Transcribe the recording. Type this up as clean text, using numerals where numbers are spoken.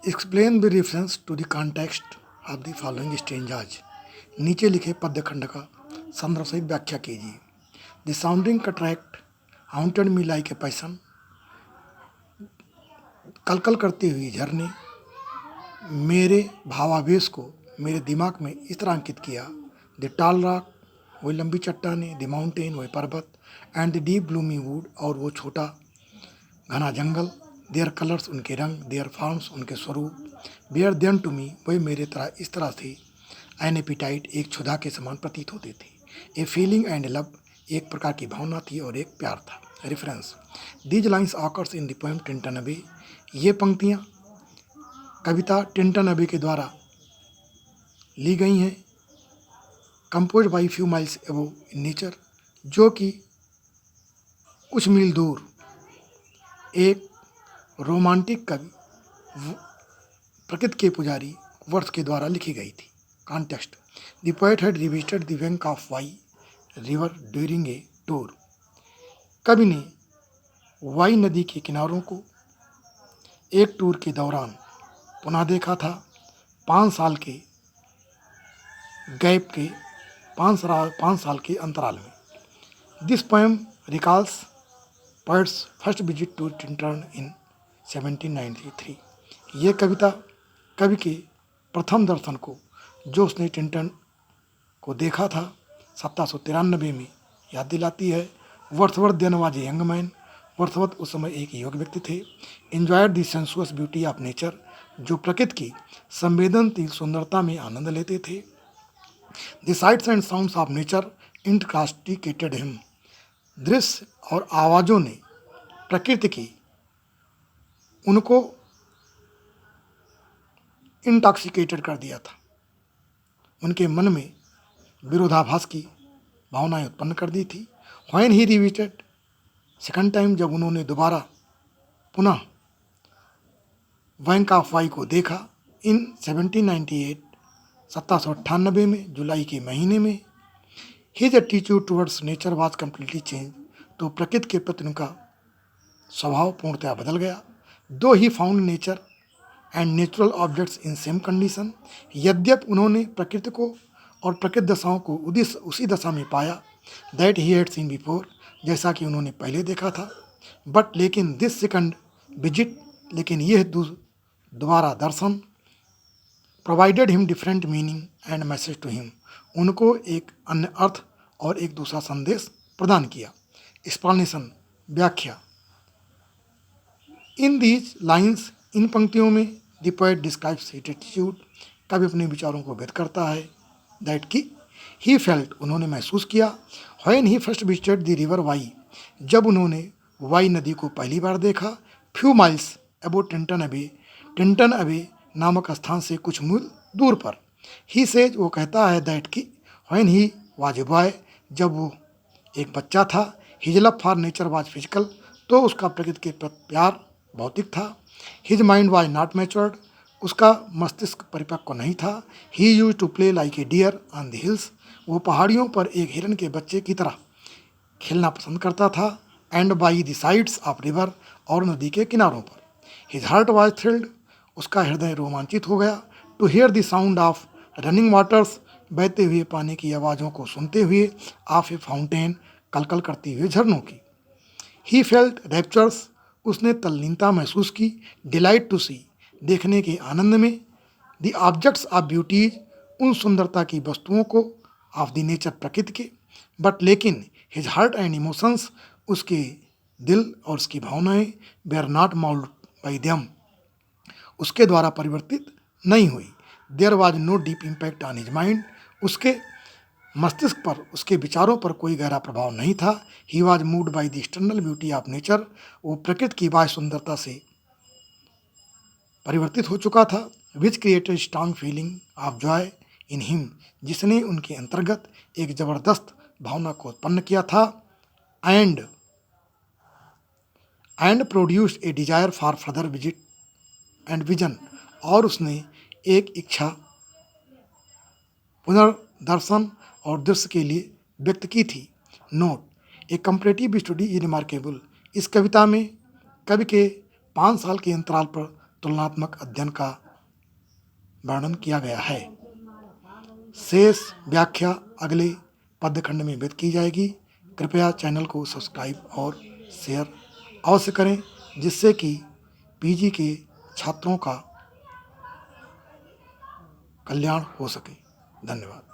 Explain the reference to the context of the following stanzas. नीचे लिखे पद्य खंड का संदर्भ सहित व्याख्या कीजिए। The sounding cataract haunted me like a passion. कलकल करती हुई झरने मेरे भावावेश को मेरे दिमाग में इस तरह अंकित किया। द टॉल रॉक, वही लंबी चट्टाने, द माउंटेन, वही पर्वत, and the deep bloomy would, और वो छोटा घना जंगल, देयर कलर्स, उनके रंग, देयर फॉर्म्स, उनके स्वरूप, बेयर देन टू मी, वही मेरे तरह इस तरह से एन एपिटाइट, एक क्षुधा के समान प्रतीत होते थे। ए फीलिंग एंड लव, एक प्रकार की भावना थी और एक प्यार था। Reference, these lines occurs in the poem Tintern अबे। ये पंक्तियाँ कविता टिंटन अबे के द्वारा ली गई हैं। Compose by few miles above in nature, जो कि कुछ मील दूर एक रोमांटिक कवि प्रकृति के पुजारी वर्थ के द्वारा लिखी गई थी। Context, the poet had revisited the bank of Wye river during a tour. कवि ने वाई नदी के किनारों को एक टूर के दौरान पुनः देखा था। 5 साल के गैप के 5 साल के अंतराल में। This poem recalls poet's first visit to Tintern in 1793। ये कविता कवि के प्रथम दर्शन को, जो उसने टिंटन को देखा था 1793 में, याद दिलाती है। Wordsworth then was a young man. Wordsworth उस समय एक युवक व्यक्ति थे। Enjoyed the sensuous beauty of nature, जो प्रकृति की संवेदनशील सुंदरता में आनंद लेते थे। The sights and sounds of nature intoxicated him. दृश्य और आवाज़ों ने प्रकृति की उनको इंटॉक्सिकेटेड कर दिया था। उनके मन में विरोधाभास की भावनाएं उत्पन्न कर दी थी। When he revisited second time, जब उन्होंने दोबारा पुनः बैंक ऑफ वाई को देखा इन 1798, 1798 में, जुलाई के महीने में, his attitude towards nature was completely change. तो प्रकृति के प्रति उनका स्वभाव पूर्णतया बदल गया। Though he found nature and natural objects in same condition. यद्यप उन्होंने प्रकृति को और प्रकृति दशाओं को उसी दशा में पाया, that he had seen before, जैसा कि उन्होंने पहले देखा था। बट लेकिन दिस सेकंड विजिट, लेकिन यह दोबारा दर्शन, provided him different meaning and message to him, उनको एक अन्य अर्थ और एक दूसरा संदेश प्रदान किया। एक्सप्लेनेशन, व्याख्या। इन दीज लाइन्स, इन पंक्तियों में, the poet describes his attitude, कवि अपने विचारों को व्यक्त करता है। दैट की ही फेल्ट, उन्होंने महसूस किया। When he first visited the river Wye, जब उन्होंने वाई नदी को पहली बार देखा। Few miles about Tintern Abbey, Tintern Abbey नामक स्थान से कुछ मील दूर पर। ही सेज, वो कहता है, दैट की when he was a boy, जब वो एक बच्चा था। His love for nature was physical, तो उसका प्रकृति के प्रति प्यार भौतिक था। His mind was not matured, उसका मस्तिष्क परिपक्व नहीं था। He use to play like a deer on the hills, वो पहाड़ियों पर एक हिरन के बच्चे की तरह खेलना पसंद करता था। And by the sides of river, और नदी के किनारों पर। हिज हार्ट वाज थ्रिल्ड, उसका हृदय रोमांचित हो गया। To hear the sound of running waters, बहते हुए पानी की आवाज़ों को सुनते हुए। ऑफ ए फाउंटेन, कलकल करती हुए झरनों की। ही फेल्ट रैप्चर्स, उसने तल्लीनता महसूस की। डिलाइट टू सी, देखने के आनंद में। द ऑब्जेक्ट्स ऑफ ब्यूटीज, उन सुंदरता की वस्तुओं को। ऑफ द नेचर, प्रकृति के। बट लेकिन हिज हार्ट एंड इमोशंस, उसके दिल और उसकी भावनाएं, were not moulded by them, उसके द्वारा परिवर्तित नहीं हुई। There was no deep impact on his mind, उसके मस्तिष्क पर, उसके विचारों पर कोई गहरा प्रभाव नहीं था। He was moved by the external beauty of nature, वो प्रकृति की बाह्य सुंदरता से परिवर्तित हो चुका था। Which created strong feeling of joy in him, जिसने उनके अंतर्गत एक जबरदस्त भावना को उत्पन्न किया था। And produced a desire for further visit and vision, और उसने एक इच्छा पुनर्दर्शन और दृश्य के लिए व्यक्त की थी। Note, A comparative study is remarkable, इस कविता में कवि के 5 साल के अंतराल पर तुलनात्मक अध्ययन का वर्णन किया गया है। शेष व्याख्या अगले पद्यखंड में व्यक्त की जाएगी। कृपया चैनल को सब्सक्राइब और शेयर अवश्य करें, जिससे कि पीजी के छात्रों का कल्याण हो सके। धन्यवाद।